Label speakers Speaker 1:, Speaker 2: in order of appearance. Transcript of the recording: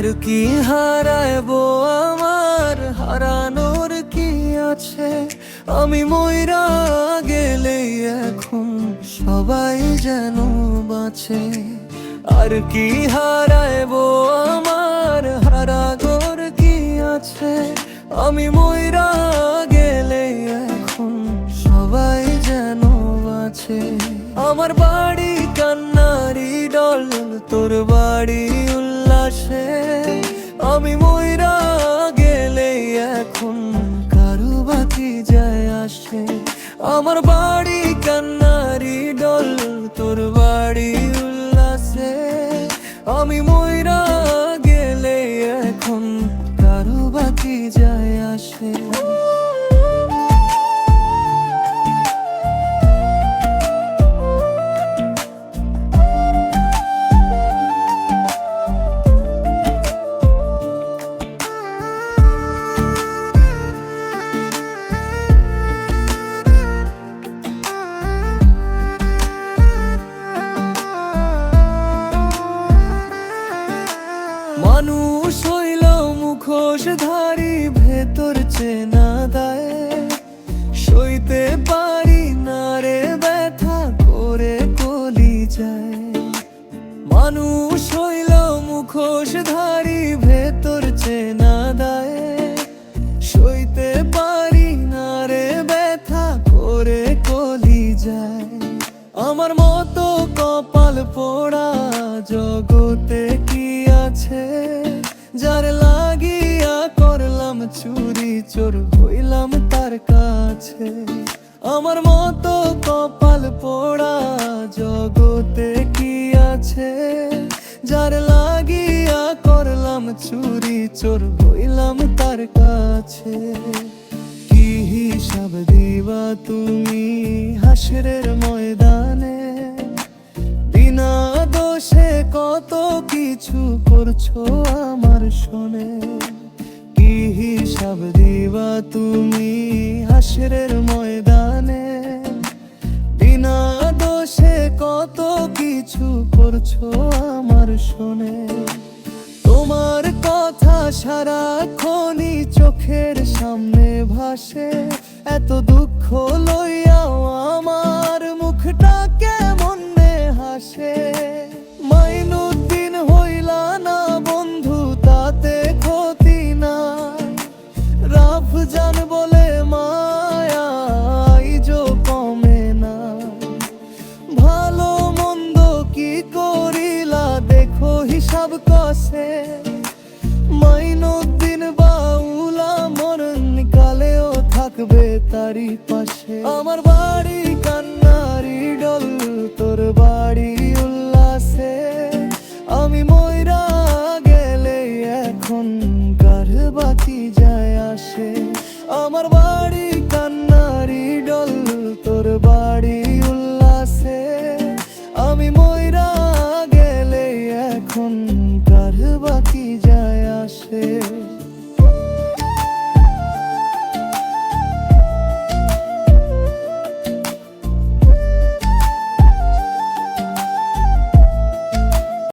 Speaker 1: আর কি হারাইবো, আমার হারানোর কি আছে? আমি মইরা গেলেই এখন সবাই যেন বাঁচে। আর কি হারাইবো, আমার হারানোর কি আছে? আমি মইরা গেলেই এখন সবাই যেন বাঁচে। আমার বাড়ি কান্নারি ডল, তোর বাড়ি উল্লাসে। আমি মইরা গেলেই এখন কারু বাকি যায় আসে। আমার বাড়ি কান্নারি ডল, তোর বাড়ি উল্লাসে। আমি মইরা গেলেই এখন কারু বাকি যায় আসে। মানুষ হইল মুখোশধারী, ভেতর চেনা দায়। সইতে পারি না রে ব্যথা করে কলি যায়। মানুষ হইল মুখোশধারী, ভেতর চেনা দায়। সইতে পারি না রে ব্যথা করে কলি যায়। আমার মতো কপাল পোড়া জগতে কি আছে? যার লাগিয়া করলাম চুরি, চোর হইলাম তার কাছে। আমার মতো কপাল পোড়া জগতে কি আছে? যার লাগিয়া করলাম চুরি, চোর হইলাম তার কাছে। কি হিসাব দিবা তুমি হাসরের ময়দানে? বিনা দোষে কত কিছু করছো আমার শোনে। কি হিসাব দিবা তুমি হাসরের ময়দানে? বিনা দোষে কত কিছু করছো আমার শোনে। তোমার কথা সারাক্ষণই চোখের সামনে ভাসে। এত দুঃখ লইয়াও আমার মুখটা কেমন হাসে। মাইনুদ্দিন হইলা না বন্ধু, তাতে ক্ষতি না। রাফজান বলে মায়া আইজো কমে না। ভালো মন্দ কি করিলা দেখো হিসাব কষে। মাইনুদ্দিন বাউলা মরণ কালেও থাকবে তারি পাশে। আমার বাড়ি কান্নারি ডল, তোর বাড়ি উল্লাসে। আমি মইরা গেলে এখন কার বাকি যায় আসে। আমার বাড়ি